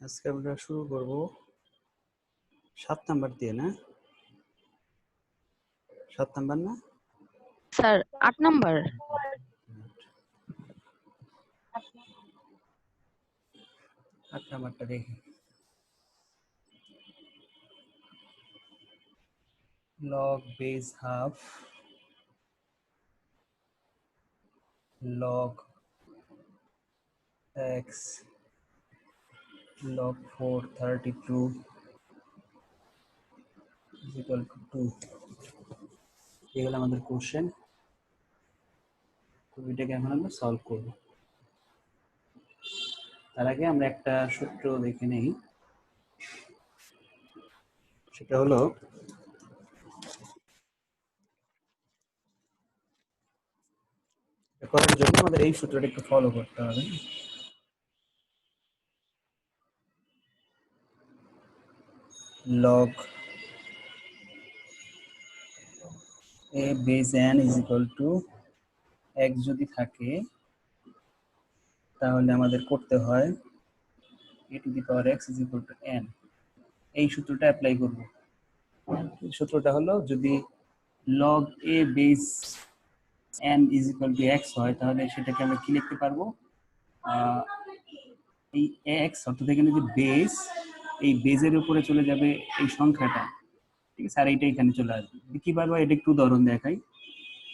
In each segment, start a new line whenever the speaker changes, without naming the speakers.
আজকে আমরা শুরু করব 7 নাম্বার দিয়ে, না 7 নাম্বার না
স্যার 8 নাম্বার।
8 নাম্বারটা দেখি। log base half log x log 432 is equal to 2। এগুলো আমাদের কোশ্চেন, তো এটাকে এখন আমরা সলভ করব। তার আগে আমরা একটা সূত্র দেখে নেই, সেটা হলো করার জন্য আমাদের এই সূত্রটা একটু ফলো করতে হবে। log a base n is equal to x যদি থাকে তাহলে আমাদের করতে হয় a to the power x is equal to n। এই সূত্রটা অ্যাপ্লাই করব। সূত্রটা হলো যদি log a base n is equal to x হয় তাহলে সেটাকে আমরা কি লিখতে পারবো, এই x অর্থাৎ এখানে যে বেস, এই বেজের উপরে চলে যাবে এই সংখ্যাটা, ঠিক আছে, আর এইটা এখানে চলে আসবে। কিভাবে এটা একটু উদাহরণ দেখাই,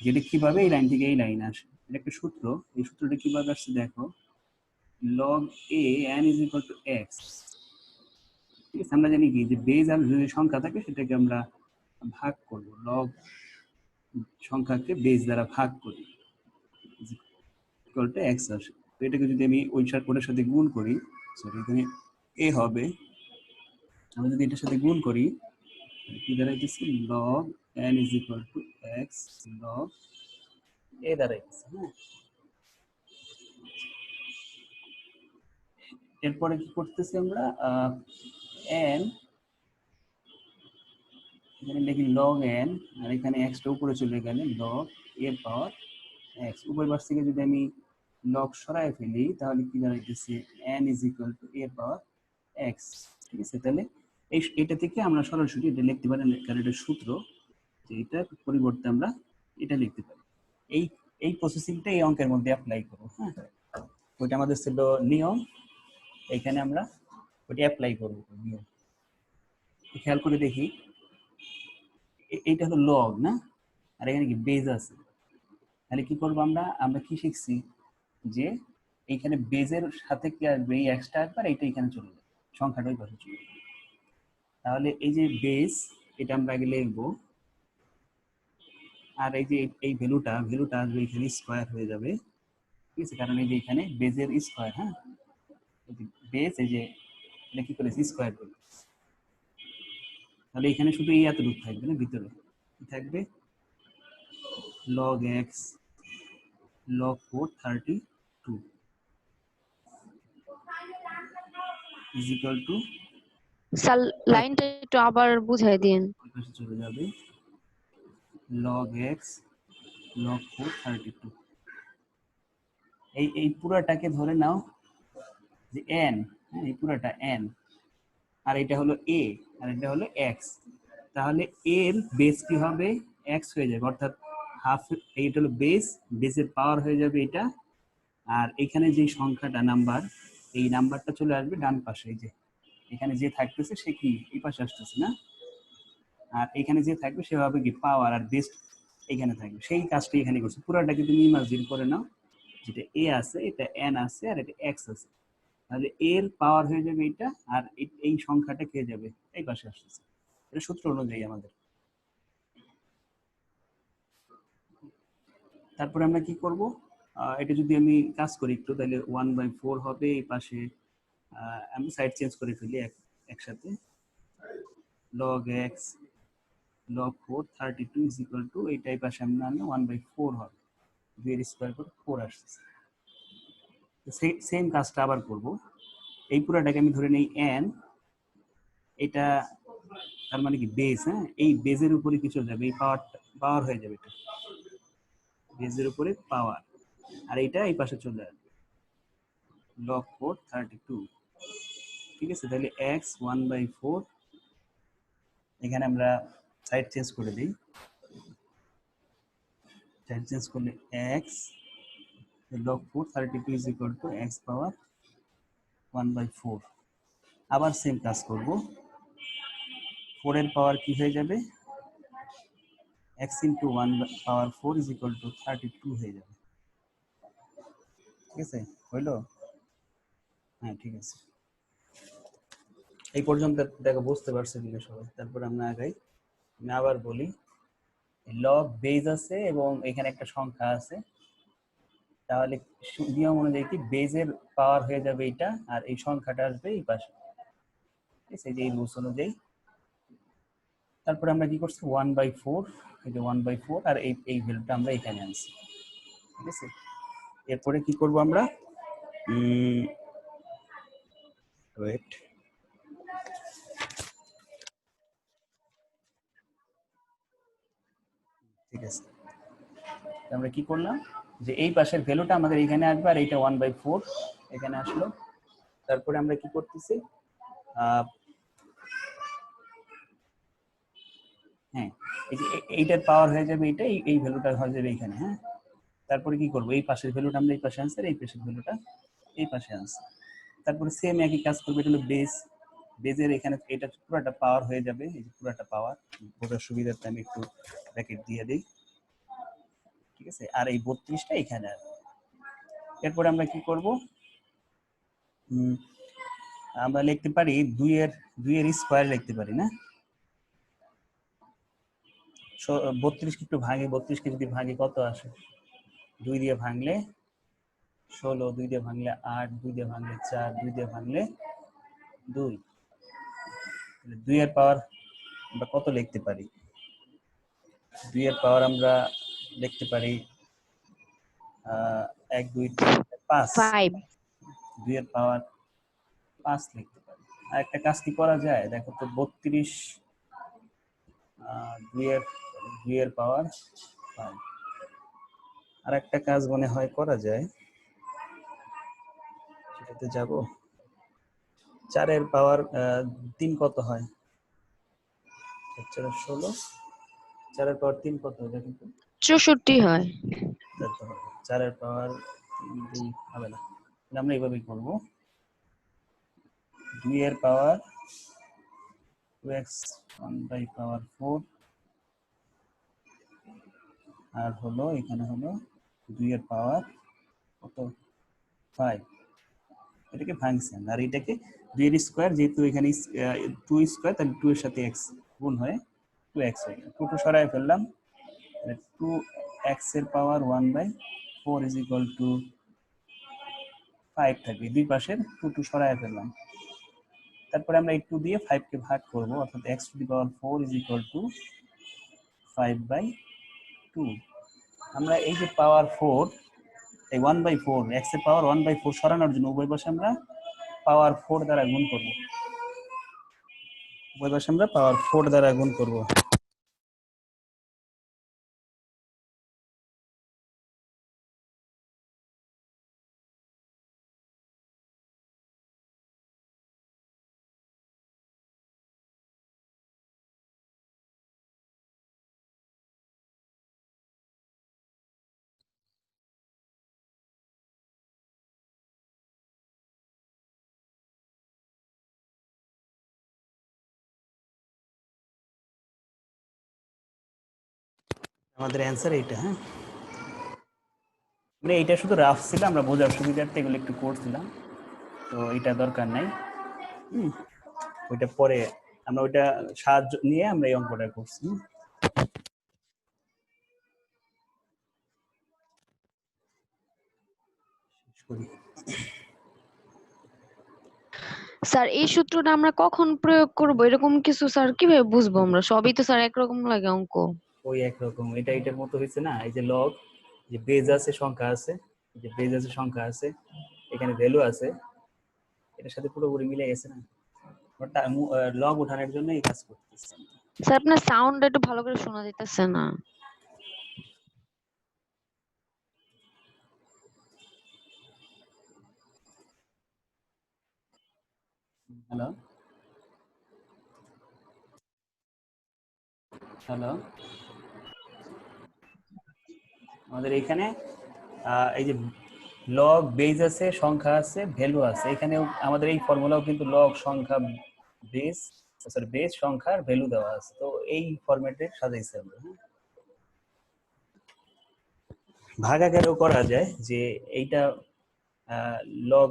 যেটা কিভাবে এই লাইন থেকে এই লাইন আসে। এটা একটা সূত্র, এই সূত্রটা কিভাবে আসছে দেখো, log a n is equal to x। ঠিক আছে, আমরা জানি কি যে বেজ আর যদি সংখ্যা থাকে সেটাকে আমরা ভাগ করব, লগ সংখ্যাকে বেজ দ্বারা ভাগ করি, ইকুয়াল টু x আসে। তো এটাকে যদি আমি ওটার সাথে গুণ করি, সরি এখানে a হবে, আমি যদি এটার সাথে গুণ করি কি দাঁড়াইতেছে, log n is equal to x log a দাঁড়াইতেছে। হ্যাঁ, এরপরে কি করতেছি আমরা, n এখানে লিখি log n, আর এখানে x টা উপরে চলে গেলে log a পাওয়ার x। উভয় পাশ থেকে যদি আমি log সরায় ফেলি তাহলে কি দাঁড়াইতেছে, n is equal to a power x। ঠিক আছে, তাহলে এটা থেকে আমরা সরাসরি এটা লিখতে পারি, কারণ এটা সূত্র, যে এটার পরিবর্তে আমরা এটা লিখতে পারি। এই প্রসেসিংটা এই অঙ্কের মধ্যে অ্যাপ্লাই করব। হ্যাঁ, ওইটা আমাদের ছিল নিয়ম, এখানে আমরা ওইটা অ্যাপ্লাই করব নিয়ম। খেয়াল করে দেখি, এইটা হলো লগ না, আর এখানে কি বেজ আছে। তাহলে কি করবো আমরা, আমরা কি শিখছি যে এইখানে বেজের সাথে কি আসবে, এই এক্সট্রা একবার এইটা এখানে চলে যাবে, সংখ্যাটা ওই পাশে চলে যাবে। তাহলে এই যে বেজ, এটা আমরা আগে লিখবো, আর এই যে এই ভ্যালুটা আসবে এখানে স্কোয়ার হয়ে যাবে। ঠিক আছে, কারণ এই যে এখানে বেজের স্কোয়ার, হ্যাঁ বেজ, এই যে এটা কি করেছি স্কোয়ার করে, তাহলে এখানে শুধু এই এতটুকু থাকবে না, ভিতরে কি থাকবে, log x log 432 is equal to,
sir লাইনটা একটু আবার বুঝাই দিন।
চলে যাবে log x log 432। এই পুরাটাকে ধরে নাও যে n, এই পুরাটা n, আর এটা হলো a, আর এটা হলো x। তাহলে এর বেস কি হবে, x হয়ে যাবে, অর্থাৎ হাফ, এইটা হলো বেস, বেসের পাওয়ার হয়ে যাবে এটা, আর এখানে যে সংখ্যাটা নাম্বার, এই নাম্বারটা চলে আসবে ডান পাশে। এই যে এখানে যে থাকতেছে সে কি এই পাশে আসতেছে না, আর এখানে যে থাকবে সে হবে কি পাওয়ার, আর বেস এখানে থাকবে। সেই কাজটা এখানে করছে, পুরোটাকে তুমি ইমাজিন করে নাও, যেটা এ আছে, এটা এন আছে, আর এটা এক্স আছে, তাহলে এর পাওয়ার হয়ে যাবে এটা, আর এই সংখ্যাটা কে যাবে এই পাশে আসতেছে। এটা সূত্র অনুযায়ী আমাদের। তারপরে আমরা কি করব, এটা যদি আমি কাজ করি একটু, তাহলে 1/4 হবে এই পাশে, আমি সাইড চেঞ্জ করে ফেলি একসাথে, log x log 432 is equal to এইটাই পাশে আমি আনলে 1/4 হবে, 2 এর স্কয়ার করে 4 আসছে। সেম কাজটা আবার করব, এই পুরাটাকে আমি ধরে নেই n, এটা তার মানে কি বেস, হ্যাঁ এই বেজের উপরে কি চলে যাবে, এই পাওয়ার হয়ে যাবে, এটা বেজের উপরে পাওয়ার, আর এইটা এই পাশে চলে আসবে log 432। ঠিক আছে, তাহলে x 1/4, এখানে আমরা সাইড চেঞ্জ করে দিই, সাইড চেঞ্জ করলে x log 4 32 is equal to x power 1/4। আবার সেম কাজ করব, 4 এর পাওয়ার কি হয়ে যাবে, x into 1 power 4 is equal to 32 হয়ে যাবে। ঠিক আছে, হইলো? হ্যাঁ ঠিক আছে, এই পর্যন্ত দেখো বুঝতে পারছো কিনা সবাই? তারপর আমরা আগাই, আমি আবার বলি, লগ বেজ আছে এবং এখানে একটা সংখ্যা আছে, তাহলে নিয়ম অনুযায়ী কি বেজের পাওয়ার হয়ে যাবে এটা, আর এই সংখ্যাটা আসবে এই পাশে, ঠিক আছে, এই রুলস অনুযায়ী। তারপরে আমরা কি করছি, 1/4, এই যে 1/4, আর এই ভ্যালুটা আমরা এখানে আনছি, ঠিক আছে। এরপরে কি করব আমরা, ওয়েট, ঠিক আছে, আমরা কি করলাম, যে এই পাশের ভ্যালুটা আমাদের এখানে আসবে, আর এইটা 1/4 এখানে আসলো। তারপরে আমরা কি করতেছি, হ্যাঁ, এই যে এইটার পাওয়ার হয়ে যাবে এইটা, এই ভ্যালুটা হয়ে যাবে এইখানে, হ্যাঁ। তারপরে কি করবো, এই পাশের ভ্যালুটা আমরা এই পাশে আনছি, আর এই পাশের ভ্যালুটা এই পাশে আনছি। তারপরে সেম একই কাজ করবে, এটা হলো বেস, বেজের এখানে এটা পুরোটা পাওয়ার হয়ে যাবে, এই যে পুরোটা পাওয়ার, বোঝার সুবিধার্থে আমি একটু ব্র্যাকেট দিয়ে দিই, ঠিক আছে। আর এই 32টা এখানে আসবে। এরপরে আমরা কি করব, আমরা লিখতে পারি 2 এর স্কয়ার লিখতে পারি না, 32 কে একটু ভাঙি, 32 কে যদি ভাঙি কত আসে, 2 দিয়ে ভাঙলে 16, 2 দিয়ে ভাঙলে 8, 2 দিয়ে ভাঙলে 4, 2 দিয়ে ভাঙলে 2, 2 এর পাওয়ার আমরা কত লিখতে পারি, 2 এর পাওয়ার আমরা লিখতে পারি 1 2 3 5,
5।
2 এর পাওয়ার 5 লিখতে পারি। আর একটা কাজ কি করা যায় দেখো তো, 32 2 এর পাওয়ার 5। আর একটা কাজ মনে হয় করা যায়, সেটাতে যাব, 4 এর পাওয়ার 3 কত হয়, 4 এর 16, 4 এর পাওয়ার 3 কত হয় দেখুন তো,
64 হয়।
4 এর পাওয়ার 2 হবে না, আমরা এইভাবেই করব, 2 এর পাওয়ার 2x 1/4, আর হলো এখানে হলো 2 এর পাওয়ার কত 5, এটাকে ভাঙছেন, আর এটাকে 2 এর স্কয়ার, যেহেতু এখানে 2 স্কয়ার, তাহলে 2 এর সাথে x গুণ হয়ে 2x হয়ে গেল, 2 সরায় ফেললাম, 2x এর পাওয়ার 1/4 is equal to 5 থাকবে, দুই পাশের 2 সরায় ফেললাম। তারপরে আমরা এই 2 দিয়ে 5 কে ভাগ করব, অর্থাৎ x to the power 4 is equal to 5/2। আমরা এই যে পাওয়ার 4, এই 1/4, x এর পাওয়ার 1/4 সরানোর জন্য উভয় পাশে আমরা পাওয়ার 4 দ্বারা গুণ করব, উভয় পাশে আমরা পাওয়ার 4 দ্বারা গুণ করব। আমাদের অ্যান্সার এইটা, হ্যাঁ, মানে এইটা শুধু রাফ ছিল, আমরা বোঝার সুবিধার্থে এগুলো একটু করছিলাম, তো এটা দরকার নাই, ওইটা পরে আমরা ওইটা সাহায্য নিয়ে আমরা এই অঙ্কটা করছি।
স্যার এই সূত্রটা আমরা কখন প্রয়োগ করব, এরকম কিছু স্যার কিভাবে বুঝবো আমরা? সবই তো স্যার একরকম লাগে অঙ্ক।
ওই একরকম, এটা এটার মতো হয়েছে না, এই যে লগ, যে বেজ আছে সংখ্যা আছে, যে বেজ আছে সংখ্যা আছে, এখানে ভ্যালু আছে, এটার সাথে পুরোপুরি মিলে গেছে না, লগ উঠানোর জন্য এই কাজ করতেছে।
স্যার আপনার সাউন্ডটা একটু ভালো করে শোনা যাইতেছে না।
হ্যালো হ্যালো আমাদের এখানে এই যে লগ বেজ আছে, সংখ্যা আছে, ভ্যালু আছে। এখানে আমাদের এই ফর্মুলাও কিন্তু লগ সংখ্যা বেজ, সরি বেজ সংখ্যার ভ্যালু দেওয়া আছে। তো এই ফরম্যাটে সাজাইছি আমরা। ভাগাকারও করা যায় যে এইটা লগ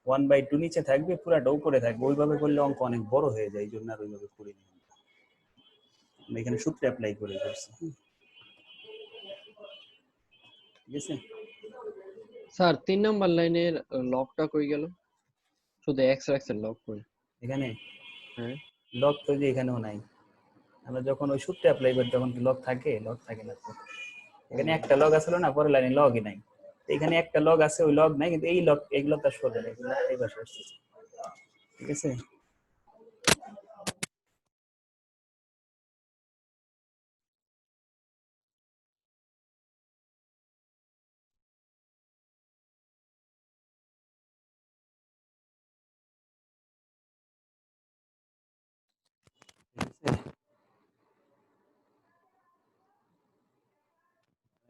1/2 নিচে থাকবে, পুরাটা উপরে থাকবে। ওইভাবে করলে অঙ্ক অনেক বড় হয়ে যায়, এই জন্য আর ওইভাবে করি না। এখানে সূত্র অ্যাপ্লাই করে করছি। ঠিক আছে
স্যার 3 নাম্বার লাইনের লকটা কই গেল? শুধু এক্স রাখছেন, লক কই?
এখানে
হ্যাঁ,
লগ তো যে এখানেও নাই। আমরা যখন ওই সূত্র অ্যাপ্লাই করি তখন কি লগ থাকে? লগ থাকে না তো। এখানে একটা লগ আসলো না, পরের লাইনে লগই নাই। এখানে একটা লগ আছে, ওই লগ নাই, কিন্তু এই লগ এগুলো তার সরে না, এগুলো এই পাশে আসছে। ঠিক আছে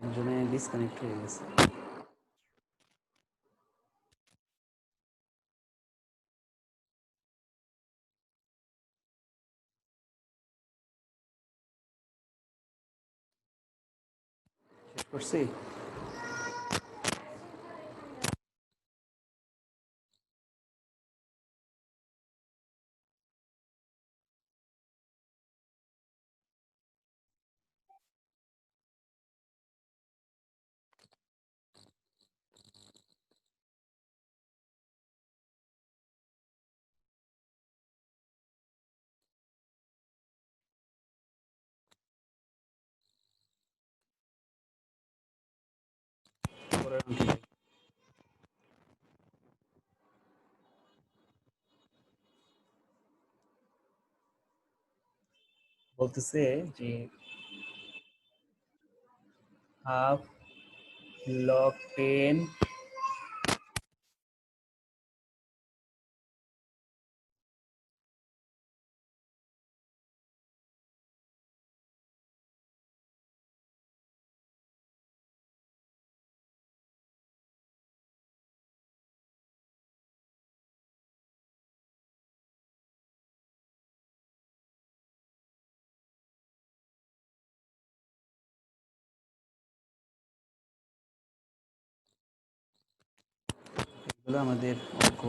একজনে ডিসকানেক্ট হয়ে গেছে। শেষ করছি। পরের অঙ্কে যাই। বলতেছে যে হাফ লগ 10 এগুলো আমাদের অঙ্ক।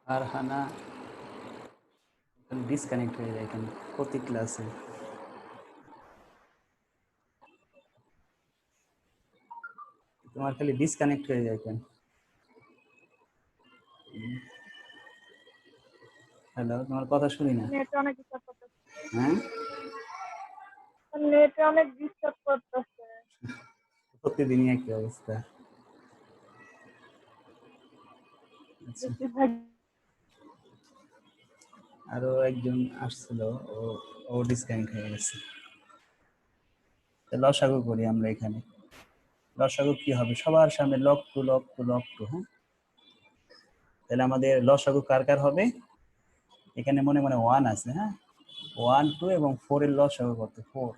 আর হানা ডিসকানেক্ট হয়ে যায় কেন প্রতি ক্লাসে? তোমার খালি ডিসকানেক্ট হয়ে যায় কেন? হ্যালো, তোমার কথা শুনি না।
নেট অনেক ডিস্টার্ব করতেছে।
হ্যাঁ
নেট অনেক ডিস্টার্ব করতেছে।
প্রতিদিনই একই অবস্থা। আচ্ছা,
বেশিরভাগ
আরো একজন আসছিল, ও ডিসকানেক্ট হয়ে গেছে। লসাগু করি আমরা এখানে। লসাগু কি হবে? সবার সামনে log two log two log two. হ্যাঁ, তাহলে আমাদের লসাগু কার কার হবে? এখানে মনে মনে 1 আছে। হ্যাঁ, 1 2 এবং 4 এর লসাগু কত? 4।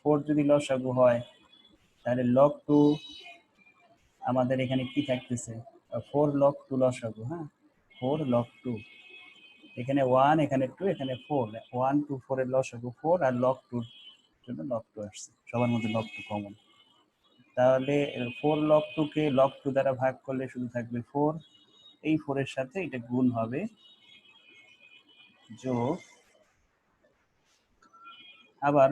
4 যদি লসাগু হয় তাহলে লক টু আমাদের এখানে কি থাকতেছে? 4 লক টু লসাগু। হ্যাঁ, 4 লক টু, এখানে 1 এখানে 2 এখানে 4, 1 2 4 এর লসাগু 4 আর লক টুর জন্য লক টু আসছে, সবার মধ্যে লক টু কমন। তাহলে 4 লক টু কে লক টু দ্বারা ভাগ করলে শুধু থাকবে 4, এই 4 এর সাথে এটা গুণ হবে, যোগ, আবার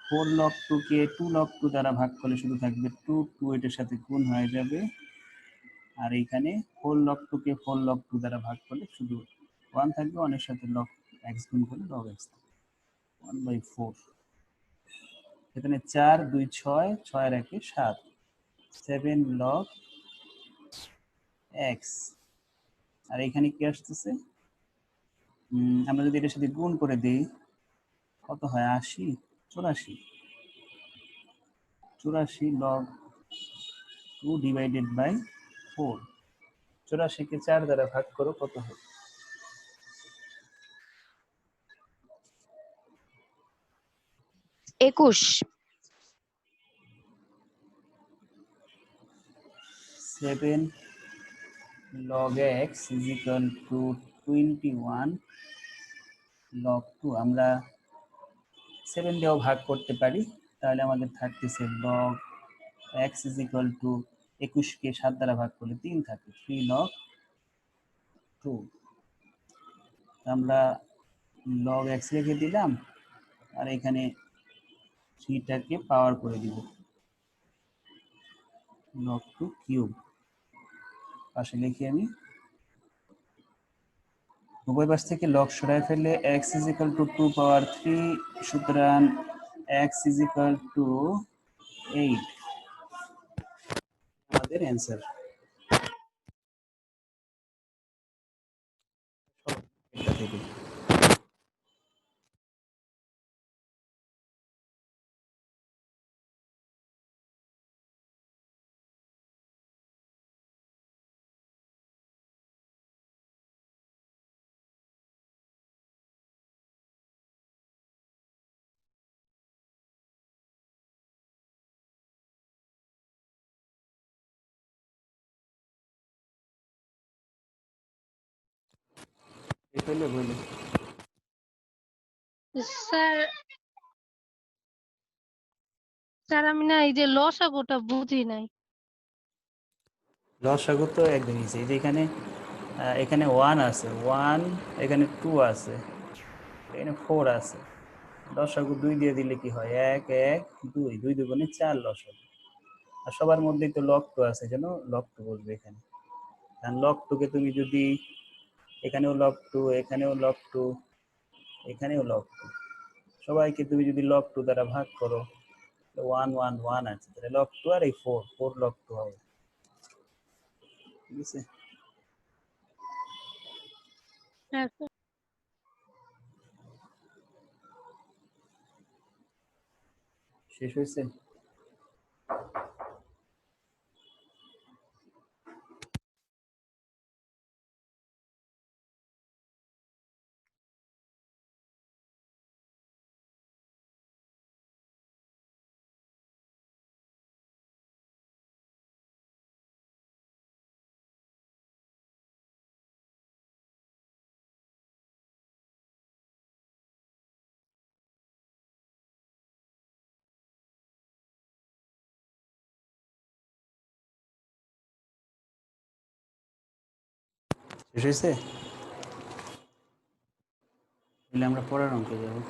4 লক টু কে 2 লক টু দ্বারা ভাগ করলে শুধু থাকবে 2, 2 এটার সাথে গুণ হয়ে যাবে, আর এইখানে 4 লক টু কে 4 লক টু দ্বারা ভাগ করলে শুধু 1 থাকবে, 1 এর সাথে লক এক্স গুণ করলে লগ এক্স, 1/4। এখানে 4 2 6, 6 এর 1 7, 7 লগ এক্স। আর এখানে কি আসতেছে? আমরা যদি এটার সাথে গুণ করে দিই কত হয়? 80, 84, 84 লগ 2 ডিভাইডেড বাই 4। 84 কে 4 দ্বারা ভাগ করো, কত হয়?
21।
7 log x is equal to 21 log 2। আমরা 7 দিয়েও ভাগ করতে পারি, তাহলে আমাদের থাকতেছে log x is equal to 21 কে 7 দ্বারা ভাগ করলে 3 থাকে, 3 log 2। আমরা log x রেখে দিলাম আর এখানে 3টাকে পাওয়ার করে দিব, log 2 কিউব। পাশে লিখি আমি, উভয় পাশ থেকে লগ সরায় ফেললে x is equal to 2 পাওয়ার 3, সুতরাং x is equal to 8 আমাদের অ্যান্সার। এটা থেকে ফেলে বলে
স্যার, স্যার আমি না এই যে লসাগুটা বুঝি নাই।
লসাগু তো একদম ইজি। এই যে এখানে এখানে 1 আছে, 1 এখানে 2 আছে, এখানে 4 আছে। লসাগু 2 দিয়ে দিলে কি হয়? 1 1 2, 2 দুগুণে 4 লসাগু। আর সবার মধ্যেই তো লগ 2 আছে, যেন লগ 2 বসবে এখানে। কারণ লগ 2 কে তুমি যদি এখানেও লগ 2, এখানেও লগ 2, এখানেও লগ 2, সবাইকে তুমি যদি লগ 2 দ্বারা ভাগ করো, 1 1 1 আছে, তাহলে লগ 2 আর এই 4 4 লগ 2 হবে। ঠিক আছে,
হ্যাঁ স্যার।
শেষ হয়েছে। শেষ হয়েছে, তাহলে আমরা পরের অঙ্কে যাবো।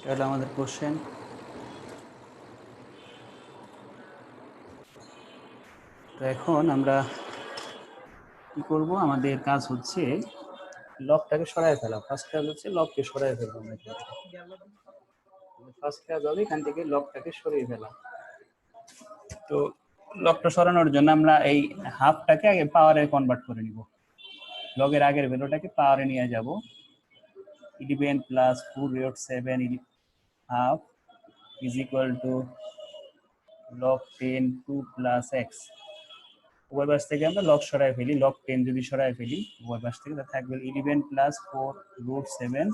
এটা হলো আমাদের কোশ্চেন। তো এখন আমরা কি করব, আমাদের কাজ হচ্ছে লকটাকে সরায় ফেলা। ফার্স্ট কাজ হচ্ছে লককে সরায় ফেলা। আমরা ফার্স্ট কাজ হবে এখান থেকে লকটাকে সরিয়ে ফেলা। তো লকটা সরানোর জন্য আমরা এই হাফটাকে আগে পাওয়ারে কনভার্ট করে নিব। লগের আগের ভ্যালুটাকে পাওয়ারে নিয়ে যাব। 11 plus 4√7 half is equal two log 10 2 plus x. উভয় পাশ থেকে আমরা লগ সরাই ফেলি, log 10 যদি সরাই ফেলি উভয় পাশ থেকে, তা থাকবে 11 প্লাস 4√7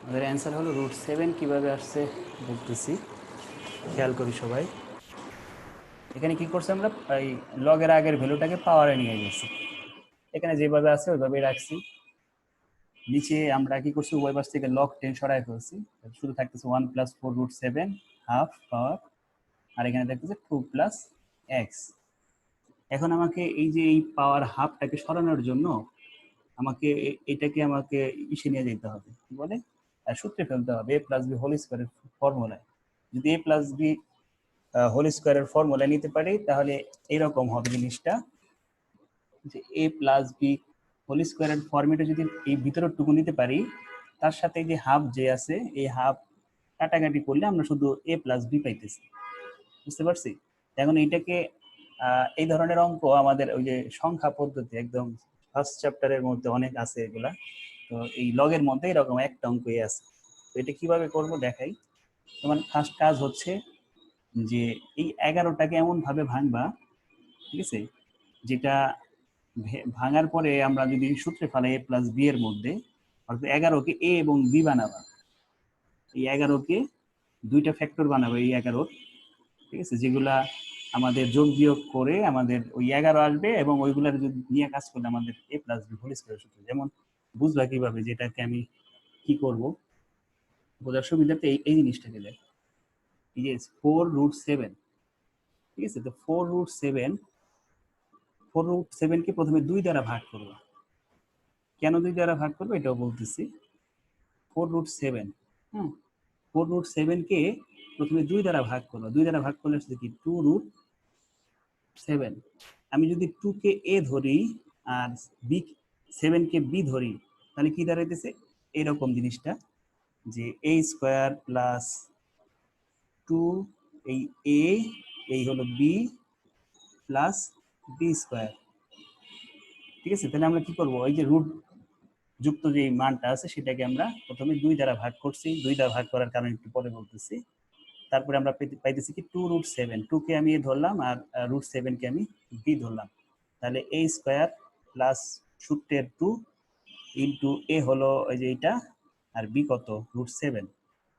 আমাদের অ্যান্সার হলো √7। কিভাবে আসছে বলতেছি, খেয়াল করি সবাই। এখানে কি করছে, আমরা এই লগের আগের ভ্যালুটাকে পাওয়ারে নিয়ে গেছি, এখানে যেভাবে আছে ওইভাবেই রাখছি। নিচে আমরা কি করছি, উভয় পাশ থেকে log 10 সরাই ফেলছি, শুধু থাকতেছে 1 প্লাস 4√7 হাফ পাওয়ার, আর এখানে থাকতেছে 2 প্লাস এক্স। এখন আমাকে এই যে এই পাওয়ার হাফটাকে সরানোর জন্য আমাকে এটাকে আমাকে ইসে নিয়ে যেতে হবে, কি বলে, সূত্রে ফেলতে হবে, a প্লাস বি হোল স্কোয়ারের ফর্মুলায়। যদি a প্লাস বি হোল স্কোয়ারের ফর্মুলা নিতে পারি তাহলে এরকম হবে জিনিসটা, যে a প্লাস বি হোল স্কোয়ারের ফর্মেটে যদি এই ভিতরের টুকু নিতে পারি, তার সাথে যে হাফ যে আছে এই হাফ কাটাকাটি করলে আমরা শুধু a প্লাস বি পাইতেছি। বুঝতে পারছি? এখন এইটাকে এই ধরনের অঙ্ক আমাদের ওই যে সংখ্যা পদ্ধতি একদম ফার্স্ট চ্যাপ্টারের মধ্যে অনেক আছে এগুলা। তো এই লগের মধ্যে এরকম একটা অঙ্কই আছে। তো এটা কিভাবে করব দেখাই। তোমার ফার্স্ট কাজ হচ্ছে যে এই 11টাকে এমন ভাবে ভাঙবা, ঠিক আছে, যেটা ভাঙার পরে আমরা যদি সূত্রে ফেলাই a প্লাস বি এর মধ্যে, অর্থাৎ 11কে a এবং b বানাবা। এই 11কে দুইটা ফ্যাক্টর বানাবো এই 11, ঠিক আছে, যেগুলা আমাদের যোগ বিয়োগ করে আমাদের ওই 11 আসবে, এবং ওইগুলার যদি নিয়ে কাজ করলে আমাদের a plus B whole square সূত্র। যেমন বুঝবা কিভাবে, যেটাকে আমি কি করব বোঝার সুবিধাতে এই জিনিসটাকে দেখ, এই যে 4√7, ঠিক আছে। তো 4√7 কে প্রথমে 2 দ্বারা ভাগ করবো। কেন 2 দ্বারা ভাগ করবো এটাও বলতেছি। 4√7, হ্যাঁ, 4√7 কে প্রথমে 2 দ্বারা ভাগ করবো। 2 দ্বারা ভাগ করলে হচ্ছে কি 2√7। আমি যদি 2 কে a ধরি আর বি 7 কে b ধরি, তাহলে কি দাঁড়াইতেছে এরকম জিনিসটা, যে a স্কয়ার প্লাস 2 এই a, এই হলো b প্লাস b স্কয়ার, ঠিক আছে। তাহলে আমরা কি করব, এই যে রুট যুক্ত যে মানটা আছে সেটাকে আমরা প্রথমে 2 দ্বারা ভাগ করছি। 2 দ্বারা ভাগ করার কারণ একটু পরে বলতেছি। তারপরে আমরা পাইতেছি কি 2√7, 2 কে আমি a ধরলাম আর √7 কে আমি b ধরলাম। তাহলে a স্কয়ার প্লাস সূত্রের 2 ইনটু a হলো ওই যে এটা, আর b কত √7,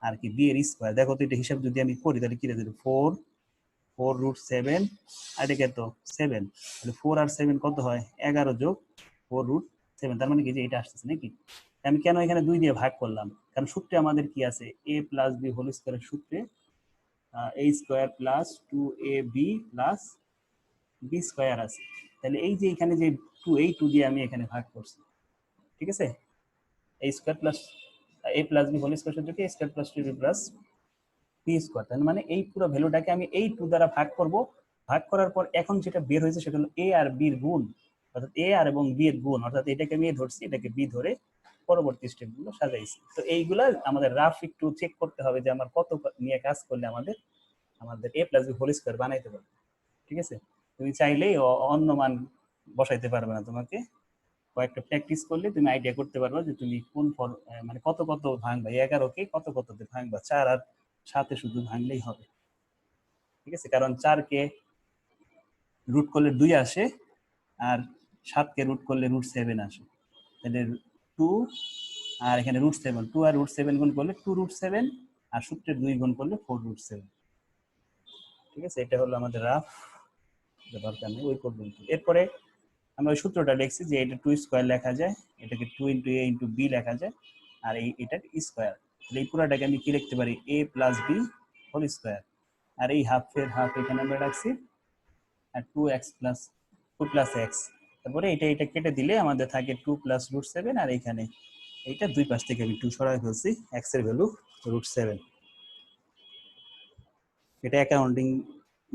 আর কি b এর স্কয়ার। দেখো তো এটা হিসাব যদি আমি করি তাহলে কি দাঁড়াবে, 4√7 আর এটা কত 7, তাহলে 4 আর 7 কত হয় 11 যোগ 4√7, তার মানে কি যে এটা আসতেছে নাকি। আমি কেন এখানে 2 দিয়ে ভাগ করলাম, কারণ সূত্রে আমাদের কি আছে, a প্লাস বি হোল স্কয়ারের সূত্রে a square plus 2ab plus b square আছে। তাহলে এই যে এখানে যে 2 এই 2 দিয়ে আমি এখানে ভাগ করছি, ঠিক আছে? a square plus a plus b whole square সূত্র কি a square plus 2b plus b square. তার মানে এই পুরো ভ্যালুটাকে আমি এই 2 দ্বারা ভাগ করব। ভাগ করার পর এখন যেটা বের হয়েছে সেটা হলো a আর b এর গুণ, অর্থাৎ a আর এবং b এর গুণ, অর্থাৎ এটাকে আমি ধরছি, এটাকে b ধরে পরবর্তী স্টেপগুলো সাজাইছি। তো এইগুলা আমাদের রাফ একটু চেক করতে হবে যে আমার কত নিয়ে কাজ করলে আমাদের a plus b whole square বানাইতে পারবে, ঠিক আছে? তুমি চাইলেই অন্য মান বসাইতে পারবে না, তোমাকে কয়েকটা প্র্যাকটিস করলে তুমি আইডিয়া করতে পারবে যে তুমি কোন মানে কত কত ভাঙবা, 11কে কত কততে ভাঙবা, 4 আর 7 শুধু ভাঙলেই হবে, ঠিক আছে? কারণ 4কে রুট করলে 2 আসে, আর 7কে রুট করলে √7 আসে। তাহলে 2 আর এখানে √7, 2 আর √7 গুণ করলে 2√7, আর সূত্রের 2 গুণ করলে 4√7, ঠিক আছে? এটা হলো আমাদের রাফ, দরকার নেই ওই পর্যন্ত। এরপরে আমরা ওই সূত্রটা লিখছি যে এটা 2 স্কয়ার লেখা যায়, এটাকে 2 * a * b লেখা যায়, আর এটা স্কয়ার। তাহলে এই পুরোটাকে আমি কি লিখতে পারি, a + b হোল স্কয়ার, আর এই হাফের হাফ এখানে আমরা রাখছি, আর 2x + 2 + x। তারপরে এটা কেটে দিলে আমাদের থাকে 2 + √7, আর এখানে এইটা দুই পাশ থেকে আমি 2 সরাই ফেলছি, x এর ভ্যালু √7। এটা অ্যাকাউন্টিং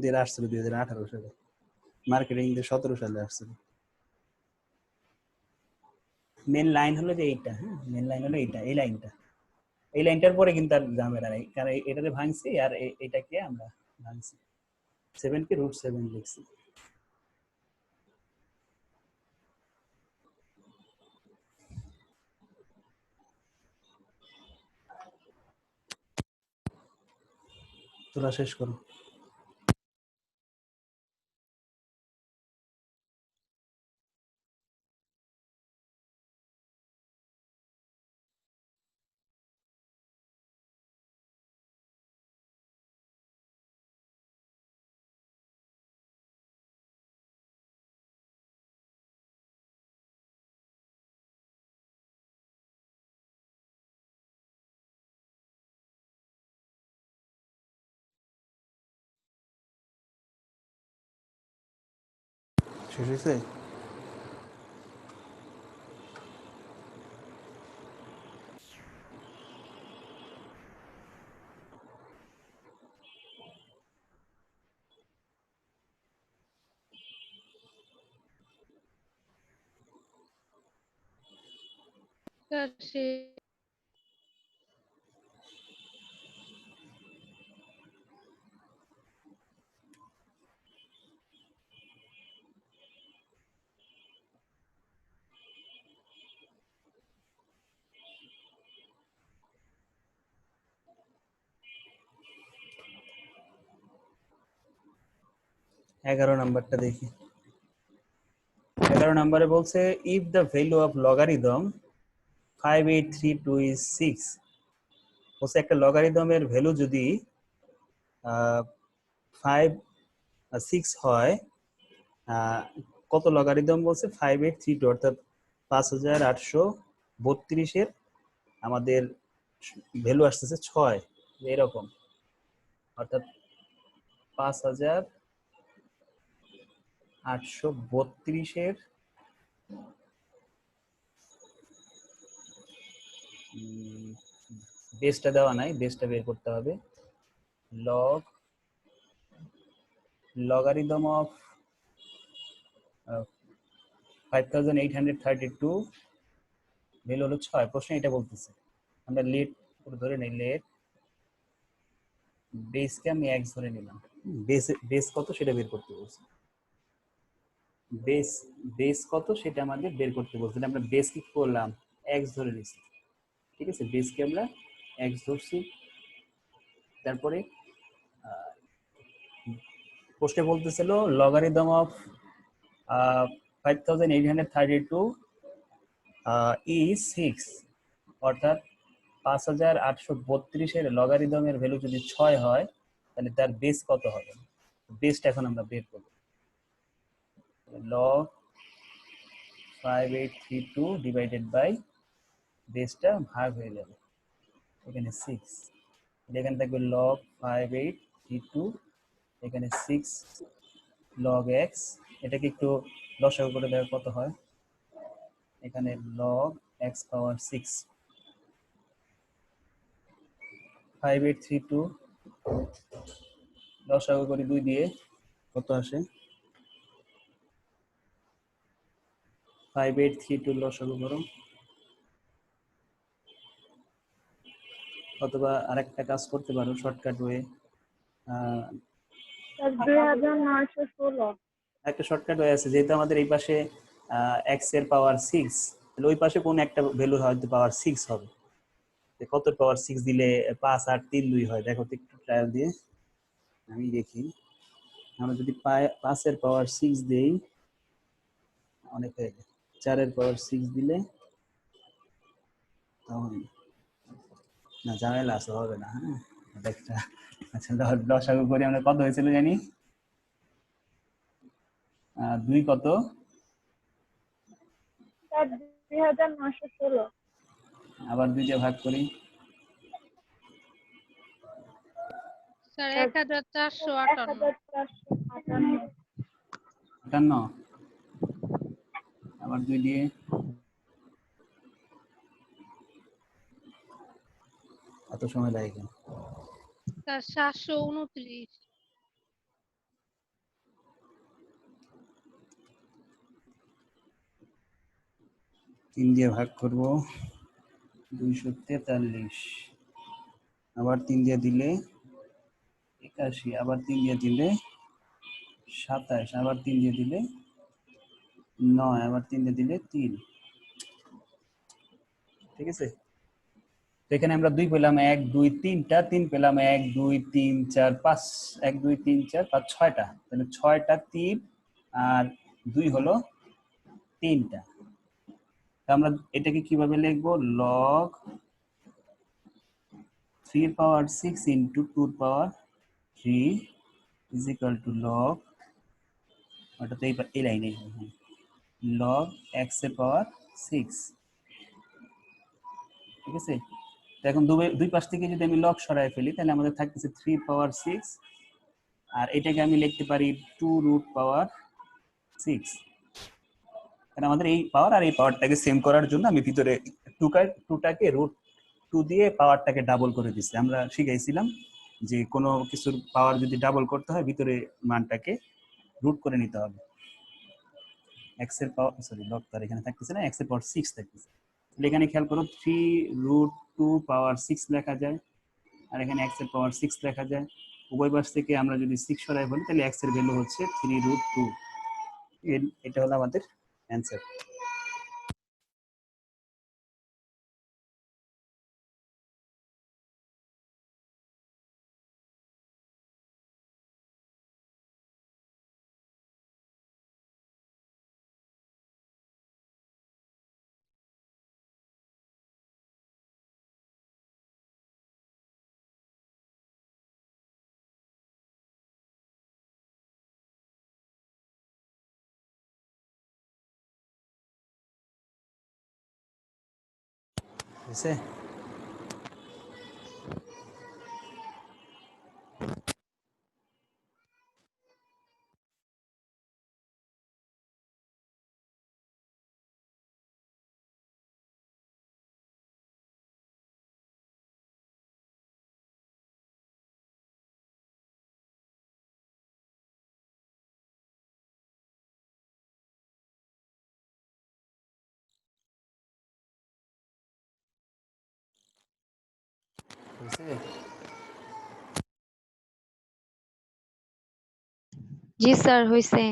দিয়ে আসছিল 2018 সালে, মার্কেটিং দিয়ে 17 সালে আসছিল। মেন লাইন হলো যে এইটা, হ্যাঁ মেন লাইন হলো এইটা, এই লাইনটার পরে কিন্তু আর ঝামেলা নেই, কারণ এটাতে ভাঙছি আর এটাকে আমরা ভাঙছি, 7 কে √7 লিখছি। তোরা শেষ করো। শেষ হয়েছে?
স্যার সে
11 নাম্বারটা দেখি। 11 নম্বরে বলছে if the value of logarithm 5832 is 6, বলছে একটা লগারিদমের ভ্যালু যদি 6 হয়, কত লগারিদম বলছে 5832, অর্থাৎ 5832 আমাদের ভ্যালু আসতেছে 6, এরকম, অর্থাৎ 5832 বেসটা দেওয়া নাই, বেসটা বের করতে হবে। লগারিদম অফ 5832 ভ্যালু হলো 6, প্রশ্ন এটা বলতেছে। আমরা লেট করে ধরে নেই, লেট বেসকে আমি x ধরে নিলাম, বেস কত সেটা বের করতে বলছি, বেস কত সেটা আমাদের বের করতে বলছি, আমরা বেস কি করলাম, x ধরে নিছি, ঠিক আছে? বেসকে আমরা x ধরছি। তারপরে প্রশ্নে বলতেছিল লগারিদম অফ 5832 ইজ 6, অর্থাৎ 5832 লগারিদমের ভ্যালু যদি 6 হয়, তাহলে তার বেস কত হবে? বেসটা এখন আমরা বের করব। log 5832 ডিভাইডেড বাই বেসটা ভাগ হয়ে যাবে, এখানে 6, এখানে থাকবে log 5832 3 2 এখানে 6 log x, এটাকে একটু লসাগু করে দেখো কত হয়। এখানে log x পাওয়ার 6, 5832 লসাগু করি 2 দিয়ে কত আসে, 5832 লসাগু করো। অথবা আরেকটা কাজ করতে পারো শর্টকাট ওয়ে, একটা শর্টকাট ওয়ে আছে, যেহেতু আমাদের এই পাশে x এর পাওয়ার 6, তাহলে ওই পাশে কোন একটা ভ্যালু হয়তো পাওয়ার 6 হবে। কত পাওয়ার 6 দিলে 5 8 3 2 হয়, দেখো তো একটু ট্রায়াল দিয়ে আমি দেখি। আমরা যদি 5 এর পাওয়ার 6 দেই, অনেক হয়ে যায়। 4 এর পাওয়ার 6 দিলে তাহলে না, ঝামেলা আছে, হবে না। হ্যাঁ, এটা একটা, আচ্ছা লসাগু করি আমরা, কত হয়েছিল জানি, 2 কত,
2916।
আবার 2 দিয়ে ভাগ করি,
স্যার 1458।
1458।
58, আবার 2 দিয়ে, এত সময় লাগে কেন?
স্যার 729।
3 দিয়ে ভাগ করব, 243, আবার 3 দিয়ে দিলে 81, আবার 3 দিয়ে দিলে 27, আবার 3 দিয়ে দিলে 9, আবার 3 দিয়ে দিলে 3। ঠিক আছে, তো এখানে আমরা 2 পেলাম, 1 2 3টা, 3 পেলাম 1 2 3 4 5, 1 2 3 4 5 6টা, তাহলে 6টা 3 আর 2 হলো 3টা। আমরা এটাকে কিভাবে লিখবো, log 3 power 6 into 2 power 3 is equal two log, ওটা তো এই লাইনে log x এর পাওয়ার 6। ঠিক আছে, তো এখন দুই পাশ থেকে যদি আমি লগ সরাই ফেলি, তাহলে আমাদের থাকতেছে 3 পাওয়ার 6, আর এটাকে আমি লিখতে পারি 2 রুট পাওয়ার 6। কারণ আমাদের এই পাওয়ার আর এই পাওয়ারটাকে সেম করার জন্য আমি ভিতরে 2টাকে রুট 2 দিয়ে পাওয়ারটাকে ডাবল করে দিচ্ছি। আমরা শিখাইছিলাম যে কোনো কিছুর পাওয়ার যদি ডাবল করতে হয়, ভিতরে মানটাকে রুট করে নিতে হবে। x এর পাওয়ার, সরি লগ তার এখানে থাকতেছে না, x এর পাওয়ার 6 থাকতেছে। তাহলে এখানে খেয়াল করো 3 রুট 2 পাওয়ার 6 লেখা যায়, আর এখানে x এর পাওয়ার 6 লেখা যায়। উভয় পাশ থেকে আমরা যদি 6 সরাই ফেলি, তাহলে x এর ভ্যালু হচ্ছে 3 রুট 2। এটা হলো আমাদের অ্যান্সার। বুঝছে? বুঝছে?
জি স্যার, হইছে।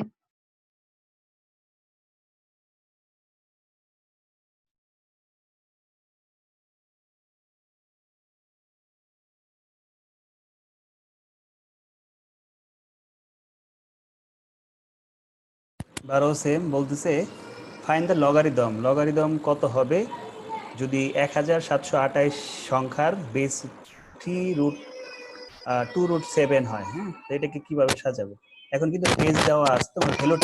বারো সেম বলতেছে ফাইন্ড দ্য লগারিদম। লগারিদম কত হবে যদি 1728 সংখ্যার বেস 2√7 হয়। হ্যাঁ, তো এটাকে কিভাবে সাজাবো? এখন কিন্তু বেস দেওয়া আছে, তোমরা ভ্যালু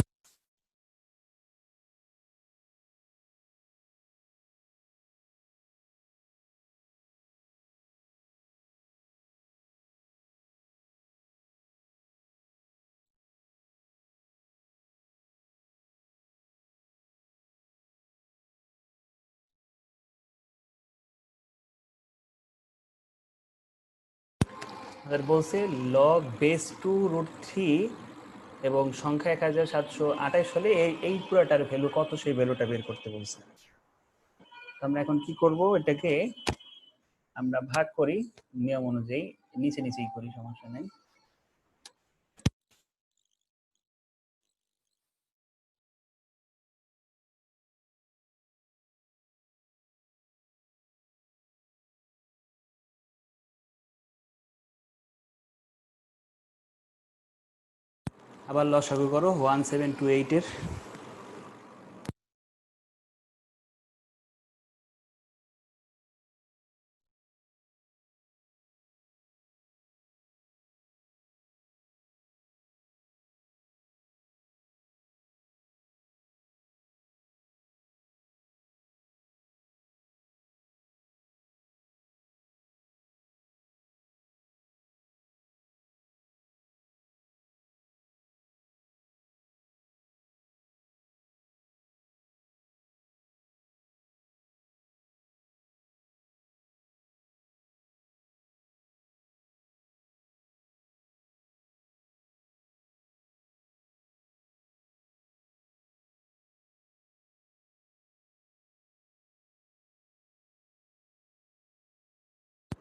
আমাদের বলছে লগ বেস 2 রুট 3 এবং সংখ্যা 1728 হলে এই পুরোটার ভ্যালু কত সেই ভ্যালুটা বের করতে বলছে। আমরা এখন কি করব, এটাকে আমরা ভাগ করি নিয়ম অনুযায়ী, নিচে নিচেই করি, সমস্যা নেই। আবার লসাগু করো 1728 এর।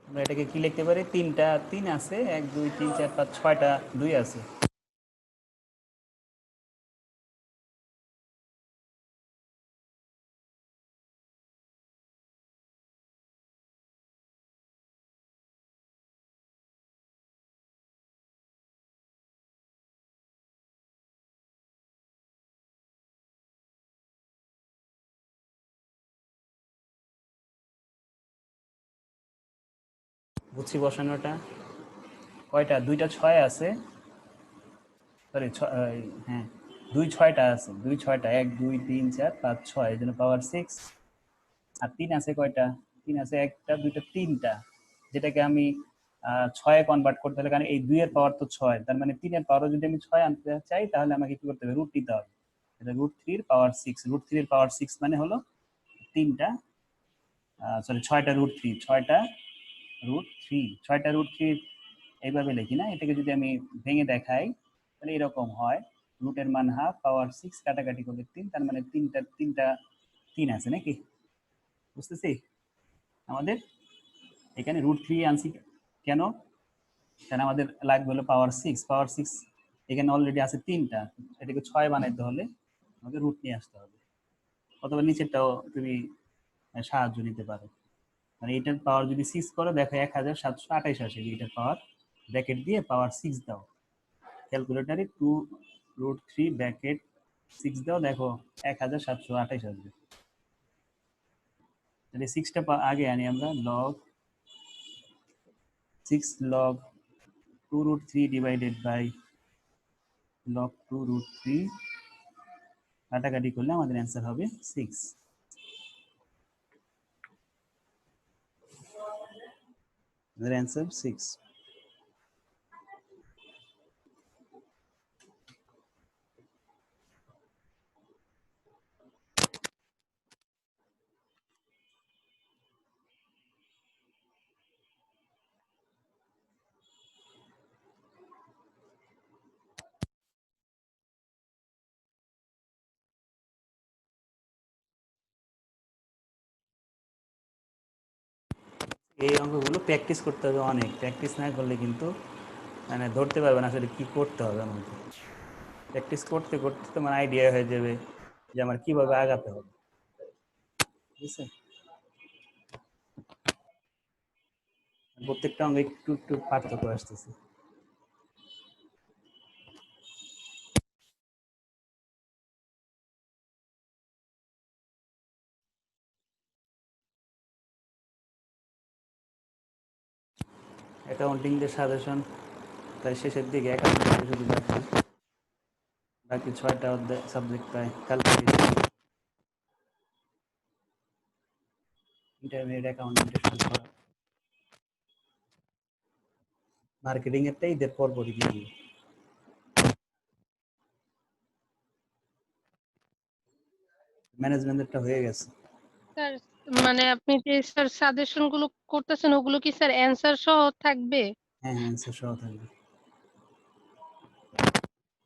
আমরা এটাকে কি লিখতে পারি, 3টা 3 আছে, 1 2 3 4 5 6টা 2 আছে। বুঝছি বসানোটা। কয়টা, 2টা 6 আছে, সরি হ্যাঁ 2 6টা আছে, 2 6টা 1 2 3 4 5 6, এই জন্য পাওয়ার 6। আর 3 আছে কয়টা, 3 আছে 1টা 2টা 3টা, যেটাকে আমি 6 কনভার্ট করতে হলে, কারণ এই 2 এর পাওয়ার তো 6, তার মানে 3 এর পাওয়ারও যদি আমি 6 আনতে চাই তাহলে আমাকে কি করতে হবে, রুট নিতে হবে। এটা রুট 3 এর পাওয়ার 6, রুট 3 এর পাওয়ার 6 মানে হলো 3টা, সরি 6টা রুট 3, 6টা রুট 3, 6টা রুট 3 এইভাবে লিখি না, এটাকে যদি আমি ভেঙে দেখাই তাহলে এরকম হয়, রুটের মান হাফ, পাওয়ার 6, কাটাকাটি করলে 3, তার মানে 3টা 3 আছে নাকি, বুঝতেছি। আমাদের এখানে রুট 3 আনছি কেন, কারণ আমাদের লাগবে হলো পাওয়ার 6, পাওয়ার 6 এখানে অলরেডি আছে 3টা, এটাকে 6 বানাইতে হলে আমাকে রুট নিয়ে আসতে হবে, অথবা নিচেরটাও তুমি সাহায্য নিতে পারো। মানে এটার পাওয়ার যদি 6 করো, দেখো 1728 আসে, এটার পাওয়ার ব্র্যাকেট দিয়ে পাওয়ার 6 দাও, ক্যালকুলেটারে 2 রুট 3 ব্র্যাকেট 6 দাও, দেখো 1728 আসবে। তাহলে 6টা আগে আনি আমরা, log 6 log 2 root 3 divided by log 2 root 3, কাটাকাটি করলে আমাদের অ্যান্সার হবে 6। আমাদের অ্যান্সার 6। এই অঙ্কগুলো প্র্যাকটিস করতে হবে, অনেক প্র্যাকটিস না করলে কিন্তু মানে ধরতে পারবে না আসলে কি করতে হবে। আমাকে প্র্যাকটিস করতে করতে তোমার আইডিয়া হয়ে যাবে যে আমার কিভাবে আগাতে হবে, ঠিক আছে। প্রত্যেকটা অঙ্গে একটু একটু পার্থক্য আসতেছে। অ্যাকাউন্টিং এর সাজেশন তাই শেষের দিকে, অ্যাকাউন্টিং শুধু বাকি 6টা অধ্যায় সাবজেক্ট প্রায় ক্যালকুলেশন, ইন্টারমিডিয়েট অ্যাকাউন্টিংটা শুরু করা, মার্কেটিং এরটাই ঈদের পরপরই দিয়ে। ম্যানেজমেন্টেরটা হয়ে গেছে।
স্যার মানে আপনি যে স্যার সাজেশন গুলো করতেছেন ওগুলো কি স্যার অ্যানসার সহ থাকবে?
হ্যাঁ অ্যান্সার সহ থাকবে।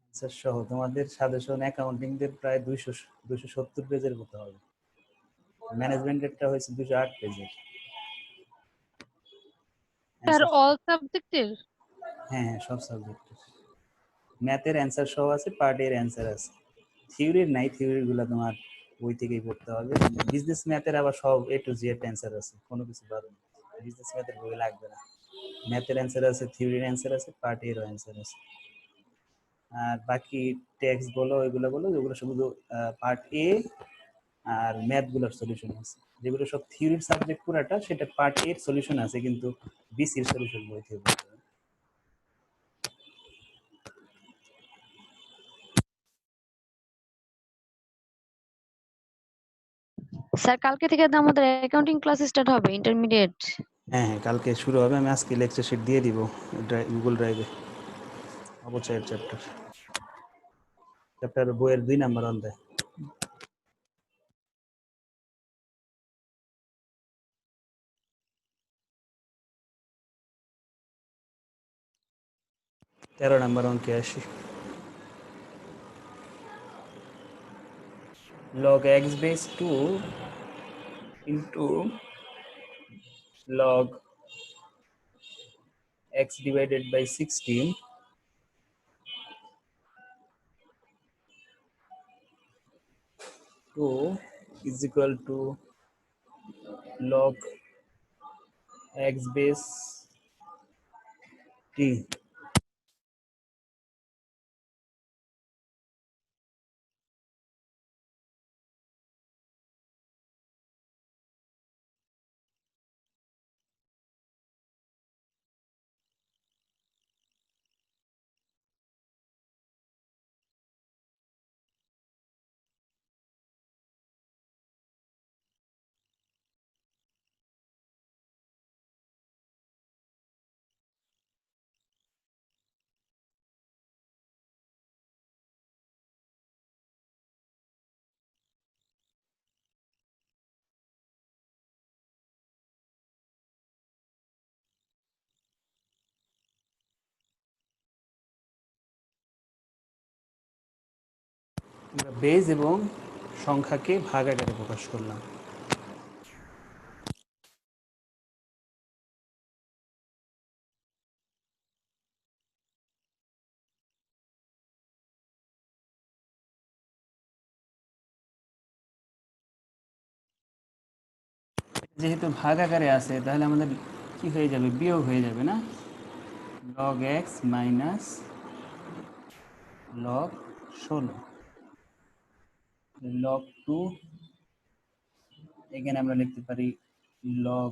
অ্যান্সার সহ তোমাদের সাজেশন অ্যাকাউন্টিংদের প্রায় 270 পেজের মতো হবে। ম্যানেজমেন্টেরটা হয়েছে 208 পেজের।
স্যার অল সাবজেক্টের?
হ্যাঁ সব সাবজেক্টের। ম্যাথের অ্যান্সার সহ আছে, পার্ট এর অ্যান্সার আছে, থিওরির নাই, থিওরির গুলো তোমার বই থেকেই পড়তে হবে। বিজনেস ম্যাথের আবার সব এ টু জেড অ্যান্সার আছে, কোনো কিছু বাদ নেই। বিজনেস ম্যাথের বই লাগবে না। ম্যাথের অ্যান্সার আছে, থিওরির অ্যান্সার আছে, পার্ট এর অ্যান্সার আছে। আর বাকি টেক্সট বলো এগুলো বলো, যেগুলো শুধু পার্ট এ আর ম্যাথ গুলোর সলিউশন আছে। যেগুলো সব থিওরির সাবজেক্ট পুরাটা, সেটা পার্ট এর সলিউশন আছে, কিন্তু বিসির সলিউশন বই থেকে পড়তে হবে।
স্যার কালকে থেকে তো আমাদের অ্যাকাউন্টিং ক্লাস স্টার্ট হবে, ইন্টারমিডিয়েট।
হ্যাঁ হ্যাঁ কালকে শুরু হবে। আমি আজকে লেকচার শিট দিয়ে দিব গুগল ড্রাইভে। অবচয়ের চ্যাপ্টার বইয়ের 2 নাম্বার অধ্যায়। তেরো নাম্বার অঙ্কে আসি। log x base 2 into log x divided by 16 2 is equal to log x base t. আমরা বেজ এবং সংখ্যাকে ভাগ আকারে প্রকাশ করলাম। যেহেতু ভাগ আকারে আছে, তাহলে আমাদের কি হয়ে যাবে, বিয়োগ হয়ে যাবে না। log x minus log 16 log 2, এখানে আমরা লিখতে পারি log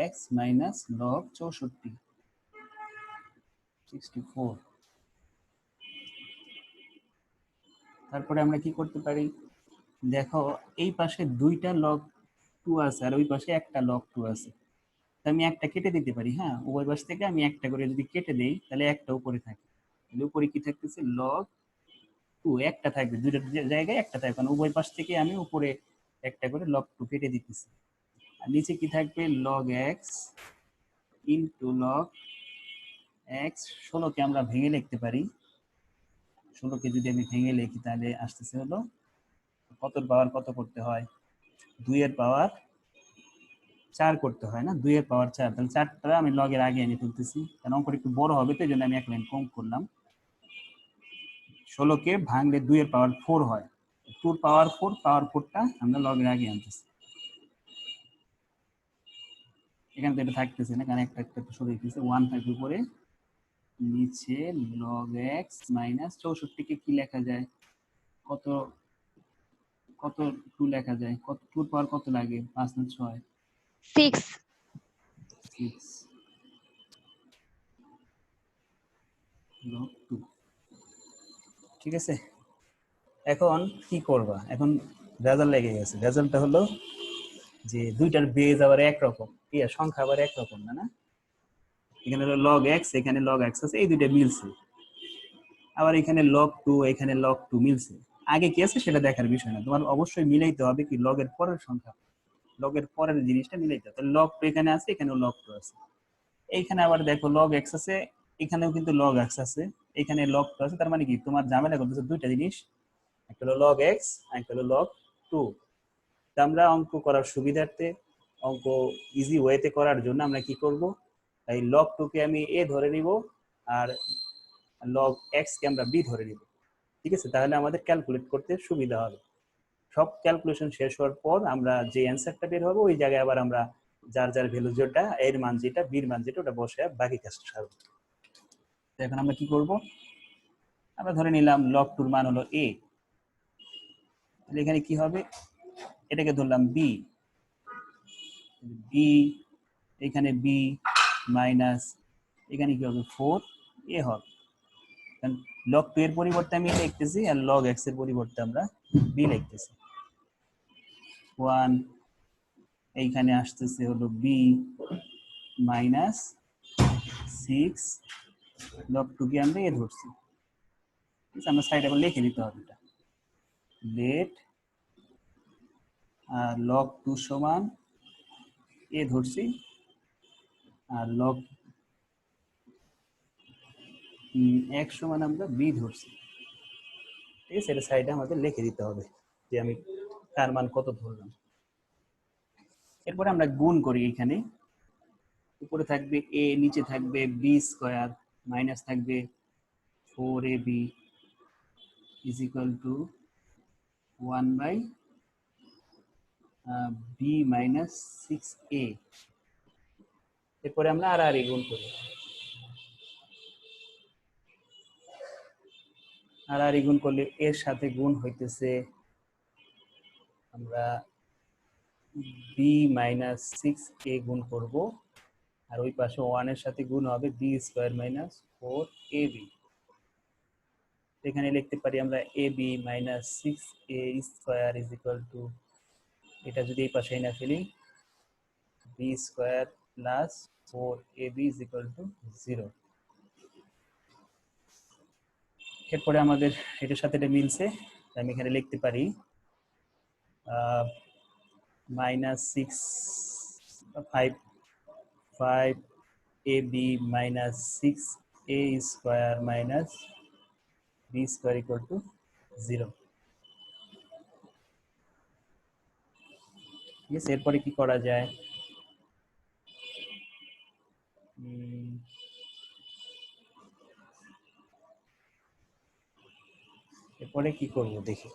x মাইনাস log 64। তারপরে আমরা কি করতে পারি, দেখো এই পাশে 2টা log 2 আছে আর ওই পাশে একটা log 2 আছে। তো আমি একটা কেটে দিতে পারি। হ্যাঁ, উভয় পাশ থেকে আমি একটা করে যদি কেটে দেই, তাহলে একটা উপরে থাকে। তাহলে উপরে কি থাকতেছে, log 2 একটা থাকবে, দুইটার জায়গায় একটা থাকবে, কারণ উভয় পাশ থেকে আমি উপরে একটা করে log 2 কেটে দিতেছি। আর নিচে কি থাকবে, log x into log x। 16কে আমরা ভেঙে লিখতে পারি। 16কে যদি আমি ভেঙে লিখি, তাহলে আসতেছে হলো কতর পাওয়ার কত করতে হয়, 2 এর পাওয়ার 4 করতে হয় না, 2 এর পাওয়ার 4। তাহলে 4টা আমি লগের আগে এনে ফেলতেছি, কারণ অঙ্কটা একটু বড় হবে, তো এই জন্য আমি এক লাইন কম করলাম। 16কে ভাঙলে 2 এর পাওয়ার 4 হয়, 2 পাওয়ার 4, পাওয়ার 4টা আমরা লগের আগে আনতেছি। এখানে তো এটা থাকতেছে না, কারণ একটা একটা সরে গেছে। 1 থাকবে উপরে, নিচে log x মাইনাস 64কে কি লেখা যায়, কত কত 2 লেখা যায়, কত 2 পাওয়ার কত লাগে, 5 না 6?
6।
6 log 2। ঠিক আছে, এখন কি করবা, এখন রেজাল্ট লেগে গেছে। রেজাল্টটা হলো যে দুইটার বেজ আবার একরকম, সংখ্যা আবার একরকম না। না, এখানে হলো log x, এখানে log x আছে, এই দুইটা মিলছে। আবার এখানে log 2, এখানে log 2 মিলছে। আগে কি আছে সেটা দেখার বিষয় না, তোমার অবশ্যই মিলাইতে হবে কি লগের পরের সংখ্যা, লগের পরের জিনিসটা মিলাইতে হবে। তাহলে log 2 এখানে আছে, এখানেও log 2 আছে। এইখানে আবার দেখো লগ এক্স আছে, এখানেও কিন্তু লগ এক্স আছে, এখানে লগ টু আছে। তার মানে কি তোমার ঝামেলা করতেছে দুইটা জিনিস, একটা হলো লগ এক্স আর একটা হলো লগ টু। আমরা অঙ্ক করার সুবিধার্থে, অঙ্ক ইজি ওয়েতে করার জন্য আমরা কি করব, এই লগ টু কে আমি এ ধরে নিব আর লগ এক্স কে আমরা বি ধরে নিব। ঠিক আছে, তাহলে আমাদের ক্যালকুলেট করতে সুবিধা হবে। সব ক্যালকুলেশন শেষ হওয়ার পর আমরা যে অ্যান্সারটা বের হবে ওই জায়গায় আবার আমরা যার যার ভ্যালু যেটা, এর মান যেটা, বির মান যেটা, ওটা বসে বাকি কাজটা সারবো। এখন আমরা কি করব, আমরা ধরে নিলাম লগ টুর মান হলো এ, এখানে কি হবে, এটাকে ধরলাম বি, বি এখানে বি মাইনাস এখানে কি হবে 4 এ হবে। লগ টু এর পরিবর্তে আমি লিখতেছি আর লগ এক্স এর পরিবর্তে আমরা বি লিখতেছি। 1 এইখানে আসতেছে হলো বি মাইনাস 6 লগ টু কে আমরা এ ধরছি। আমরা সাইড আবার লিখে দিতে হবে, এটা লেট আর লগ টু সমান এ ধরছি আর লগ এক্স সমান আমরা বি ধরছি। ঠিক আছে, এটা সাইডে আমাদের লিখে দিতে হবে যে আমি কার মান কত ধরলাম। এরপরে আমরা গুণ করি, এখানে উপরে থাকবে এ, নিচে থাকবে বি স্কোয়ার, মাইনাস থাকবে 4ab is equal to 1 by B minus 6a। এরপরে আমরা আর গুণ করি, আর গুণ করলে এর সাথে গুণ হইতেছে আমরা বি মাইনাস 6a গুণ করব, আর ওই পাশে 1 এর সাথে গুণ হবে বি স্কোয়ার মাইনাস 4ab। এখানে লিখতে পারি আমরা ab minus 6a square is equal to, এটা যদি এই পাশে না ফেলি, B square plus 4ab is equal to 0। এরপরে আমাদের এটার সাথে এটা মিলছে, আমি এখানে লিখতে পারি minus 5ab minus 6a square minus B square equal to 0। ঠিক আছে, এরপরে কি করা যায়, এরপরে কি করব দেখি।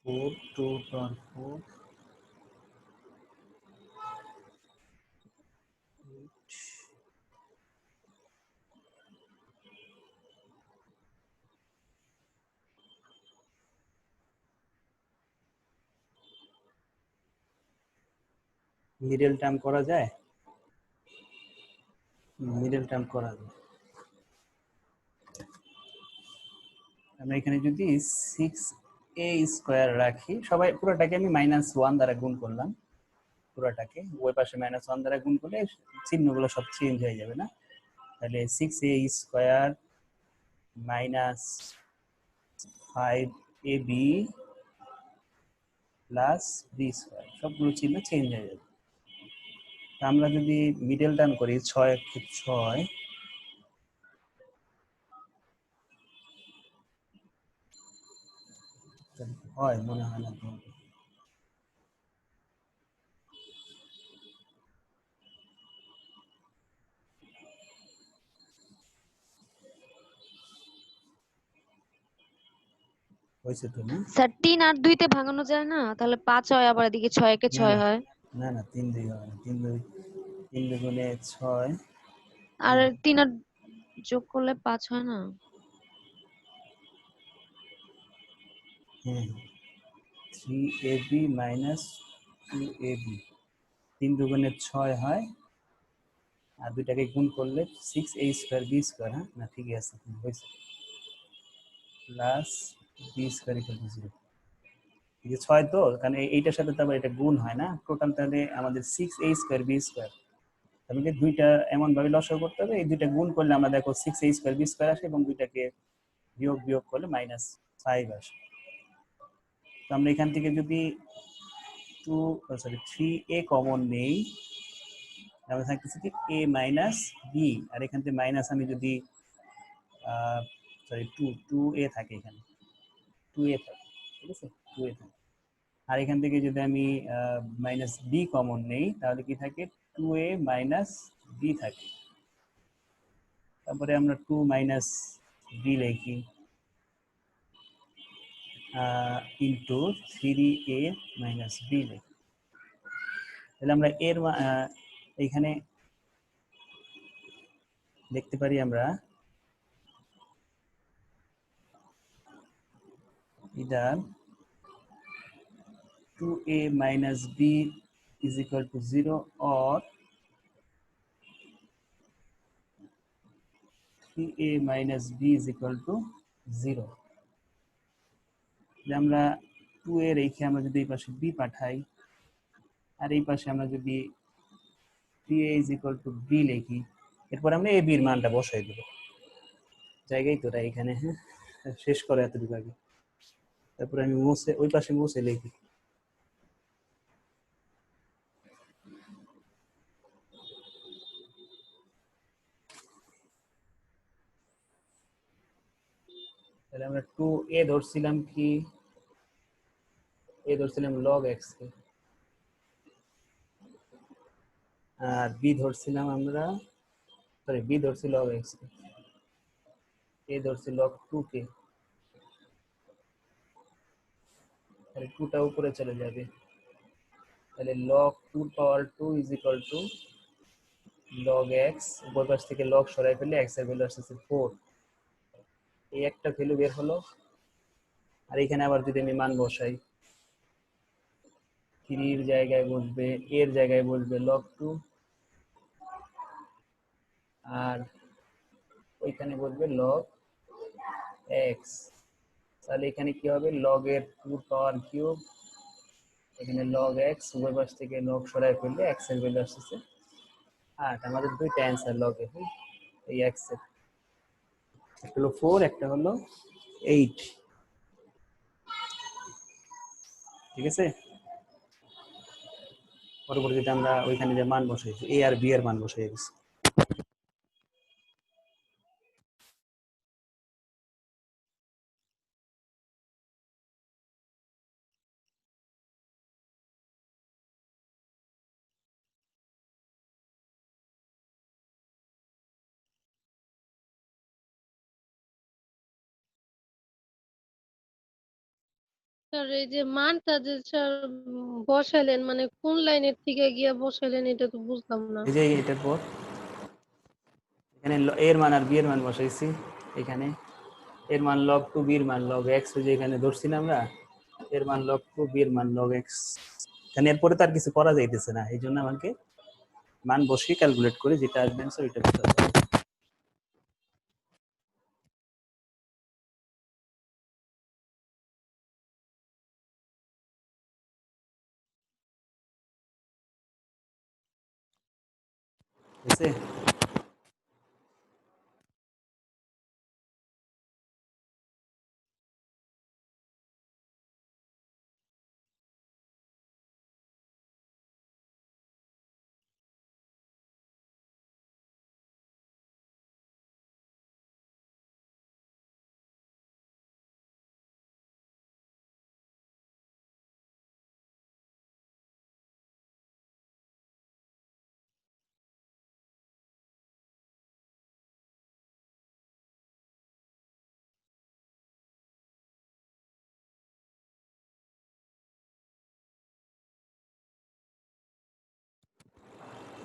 Four two power 4 middle term করা যায়, মিডল টার্ম করা যায়। আমরা এখানে যদি 6a স্কয়ার রাখি, সবাই পুরোটাকে আমি -1 দ্বারা গুণ করলাম, পুরোটাকে ওই পাশে -1 দ্বারা গুণ করলে চিহ্নগুলো সব চেঞ্জ হয়ে যাবে না। তাহলে 6a square minus 5ab plus b square, সবগুলো চিহ্ন চেঞ্জ হয়ে যাবে। আমরা যদি মিডল টার্ম করি 6 × 6 হয়, মনে হয় না তো। হয়েছে তো না?
স্যার 3 আর 2 তে ভাঙানো যায় না? তাহলে 5 হয়, আবার এদিকে 6 কে 6 হয়।
না না 3 2 হয় না, 3 2 3 2 গুণে 6
আর 3 আর যোগ করলে 5 হয় না?
হ্যাঁ, 3ab মাইনাস 2ab, 3 দুগুণে 6 হয়, আর দুইটাকে গুণ করলে 6a স্কয়ার b স্কয়ার। হ্যাঁ না, ঠিকই আছে, হয়েছে, plus b square equal to 0। এই যে 6 তো, কারণ এইটার সাথে তো আবার এটা গুণ হয় না, টোটাল তাহলে আমাদের 6a স্কয়ার b স্কয়ার। তাহলে দুইটা এমন ভাবে লসাগু করতে হবে, এই দুইটা গুণ করলে আমরা দেখো 6a স্কয়ার b স্কয়ার আসে, এবং দুইটাকে বিয়োগ করলে -5 আসে। তো আমরা এখান থেকে যদি 3a কমন নেই, তাহলে থাকতেছে কি a মাইনাস b, আর এখান থেকে মাইনাস আমি যদি 2a থাকে, এখানে 2a থাকে, ঠিক আছে, 2a থাকে। আর এখান থেকে যদি আমি মাইনাস b কমন নেই, তাহলে কি থাকে, 2a মাইনাস b থাকে। তারপরে আমরা 2 মাইনাস b লিখি ইন্টু 3a মাইনাস b লিখি। তাহলে আমরা এর এইখানে দেখতে পারি আমরা either 2a minus b is equal to 0 or 3a minus b is equal to 0। আমরা 2a রেখে আমরা যদি এই পাশে b পাঠাই, আর এই পাশে আমরা যদি 3a is equal to b লিখি, এরপর আমরা a b এর মানটা বসাই দেব জায়গায়, তোরা এখানে। হ্যাঁ, শেষ করে এতটুকু আগে, তারপরে আমি মুছে ওই পাশে মুছে লিখি। তাহলে আমরা 2a ধরছিলাম কি, a ধরছিলাম log x K, R b ধরছিলাম আমরা, সরি b ধরছি log x কে, a ধরছি log 2 কে। তাহলে 2টা উপরে চলে যাবে, তাহলে log 2 power 2 is equal two log x, উপর পাশ থেকে log সরাই ফেললে x এর ভ্যালু আসছে 4। এই একটা ভ্যালু বের হলো, আর এখানে আবার যদি আমি মান বসাই, 3 এর জায়গায় বসবে, এর জায়গায় বসবে log 2, আর ওইখানে বসবে log x। তাহলে এখানে কি হবে, log এর 2 পাওয়ার কিউব, এখানে log x, উপর পাশ থেকে log সরাই ফেললে x এর ভ্যালু আসছে 8। আমাদের দুইটা অ্যান্সার log এর, এই x এর, একটা হলো 4, একটা হলো 8, ঠিক আছে। পরবর্তীতে আমরা ওইখানে যে মান বসাইছি, a আর b এর মান বসাই দিছি।
স্যার এই যে মানটা যে স্যার বসাইলেন, মানে কোন লাইনের থেকে গিয়ে বসাইলেন এটা তো বুঝলাম না।
এই যে এটার পর এখানে a এর মান আর b এর মান বসাইছি, এখানে এর মান log 2, b এর মান log x, ওই যে এখানে ধরছি না আমরা, এর মান log 2, b এর মান log x। এখানে এরপরে তো আর কিছু করা যাইতেছে না, এই জন্য আমাকে মান বসিয়ে ক্যালকুলেট করে যেটা আসবে आंसर ওইটা দিতে হবে। ঠিক আছে,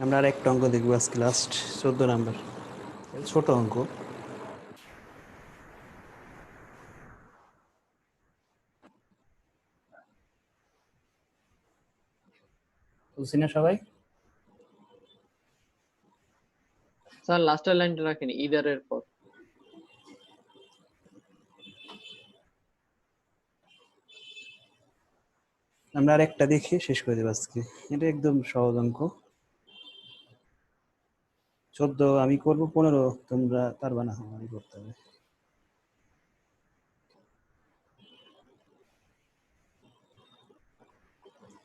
আমরা আর একটা অঙ্ক দেখবো আজকে, লাস্ট 14 নাম্বার, ছোট অঙ্ক। বুঝছি না সবাই?
স্যার লাস্টের লাইনটা রাখেন ইদারের পর।
আমরা আরেকটা দেখে শেষ করে দেব আজকে। এটা একদম সহজ অঙ্ক। 14 আমি করব, 15 তোমরা পারবা না, আমারই করতে হবে।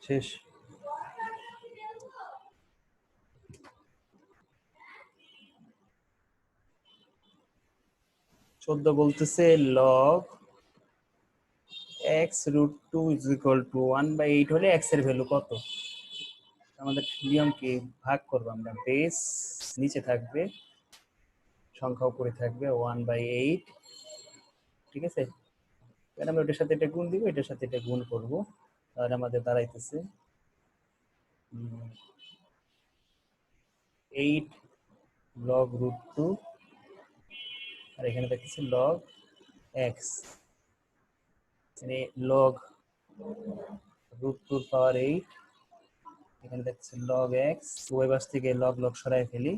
শেষ। চোদ্দ বলতেছে log x root 2 is equal to 1/8 হলে x এর ভ্যালু কত? আমাদের নিয়ম কি, ভাগ করব আমরা, বেস নিচে থাকবে, সংখ্যা উপরে থাকবে 1/8, ঠিক আছে? এবার আমরা এটার সাথে এটা গুণ দিব, এটার সাথে এটা গুণ করব, তাহলে আমাদের দাঁড়াইতেছে 8 log root 2, আর এখানে দেখতেছি log x, মানে log root 2 পাওয়ার 8, এখানে দেখছি log x, উভয় পাশ থেকে log log সরাই ফেলি,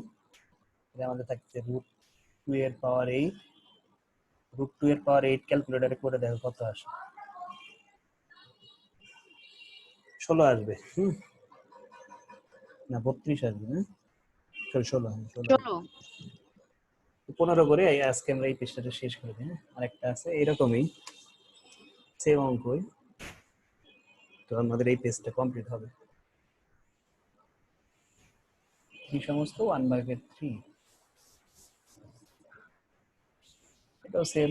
এটা আমাদের থাকছে root 2 এর পাওয়ার 8, root 2 এর পাওয়ার 8 ক্যালকুলেটরে করে দেখো কত আসে। 16 আসবে, না 32 আসবে, না 16
চলো
15 করে আজকে আমরা এই পৃষ্ঠাটা শেষ করে দিই। আরেকটা আছে এরকমই সেম অঙ্কই, তো আমাদের এই পেজটা কমপ্লিট হবে। কি সমস্ত 1/3, এটাও সেম।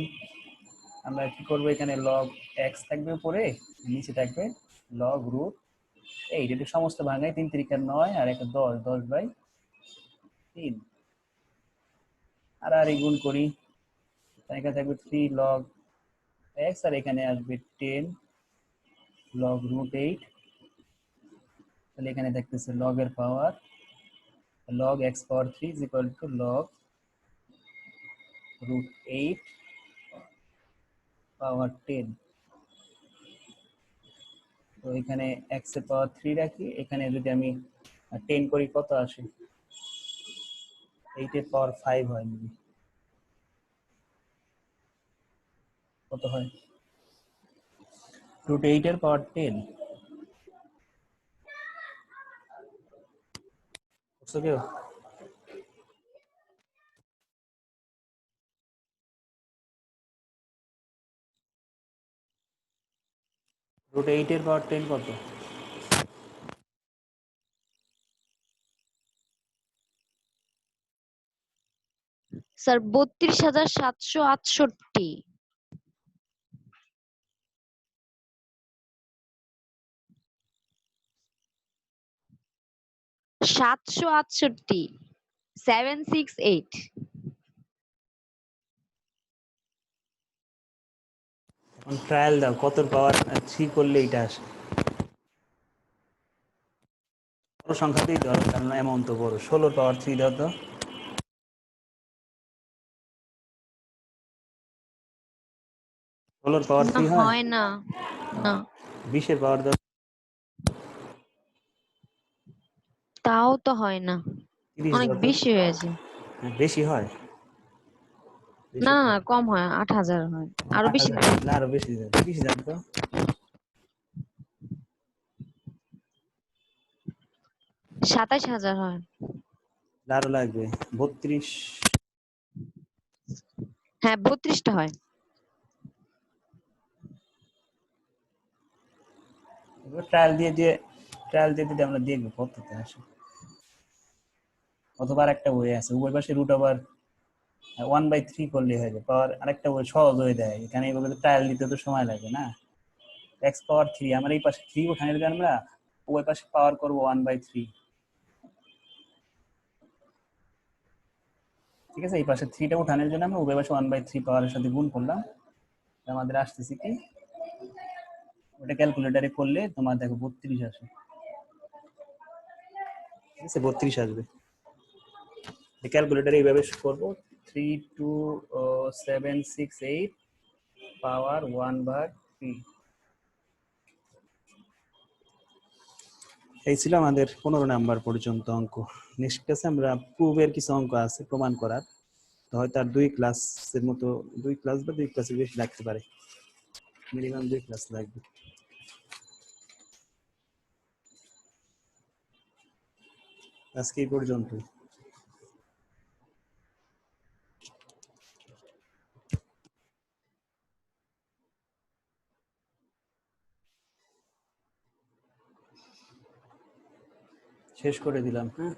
আমরা কি করব, এখানে log x থাকবে উপরে, নিচে থাকবে log root 8, এটা সমস্ত ভাঙাই 3 3 9 আর একটা 10, 10/3, আর গুণ করি, এখানে থাকবে 3 log x আর এখানে আসবে 10 log root 8, তাহলে এখানে দেখতেছে log এর পাওয়ার log x power 3 is equal to log root 8 power 10। তো এখানে x এর পাওয়ার 3 রাখি, এখানে যদি আমি 10 করি কত আসে, 8 এর পাওয়ার 5 হয়, কত হয়, root 8 এর পাওয়ার 10, বুঝছো কেউ? root 8 এর পাওয়ার 10 কত?
স্যার 32,768। 768, 768।
ট্রায়াল দাও, কত পাওয়ার 3 করলে এটা আসে। বড় সংখ্যাতেই দাও, কারণ অ্যামাউন্ট তো বড়। 16 পাওয়ার 3 দাও তো, 16 পাওয়ার
না
3 হয়,
হয় না, না
20 এর পাওয়ার দাও,
তাও তো হয় না,
30
অনেক
দাও তো,
বেশি হয়েছে।
বেশি হয়, বেশি
না না
হয়।
না, কম হয়, 8,000 হয়, আরো বেশি
8000,
দেয়।
না আরো বেশি দাও, 30 দাও তো,
27,000 হয়।
আরো লাগবে 32।
হ্যাঁ 32টা হয়।
ট্রায়াল দিয়ে যদি আমরা দেখবো কততে আসে। অথবা আরেকটা বই আছে, উভয় পাশে রুট ওভার 1/3 করলে হয়ে যায়, পাওয়ার আরেকটা বই সহজ হয়ে দেয়, এখানে এভাবে ট্রায়াল দিতে তো সময় লাগে না। x পাওয়ার 3, আমরা এই পাশে 3 উঠানে যদি আমরা উভয় পাশে পাওয়ার করবো 1/3, ঠিক আছে? এই পাশে 3টা উঠানের জন্য আমরা উভয় পাশে 1/3 পাওয়ারের সাথে গুণ করলাম, আমাদের আসতেছে কি, ওটা ক্যালকুলেটরে করলে তোমার দেখো 32 আসে, ঠিক আছে? 32 আসবে। ক্যালকুলেটরে এইভাবে করবো, 32768 পাওয়ার 1/3, এই ছিল আমাদের 15 নাম্বার পর্যন্ত অঙ্ক। নেক্সট ক্লাসে আমরা প্রুফের কিছু অঙ্ক আছে প্রমাণ করার, তো হয়তো আর 2 ক্লাসের মতো 2 ক্লাস বা 2 ক্লাসের বেশি লাগতে পারে, মিনিমাম 2 ক্লাস লাগবে। আজকে এই পর্যন্ত। শেষ করে দিলাম, হ্যাঁ।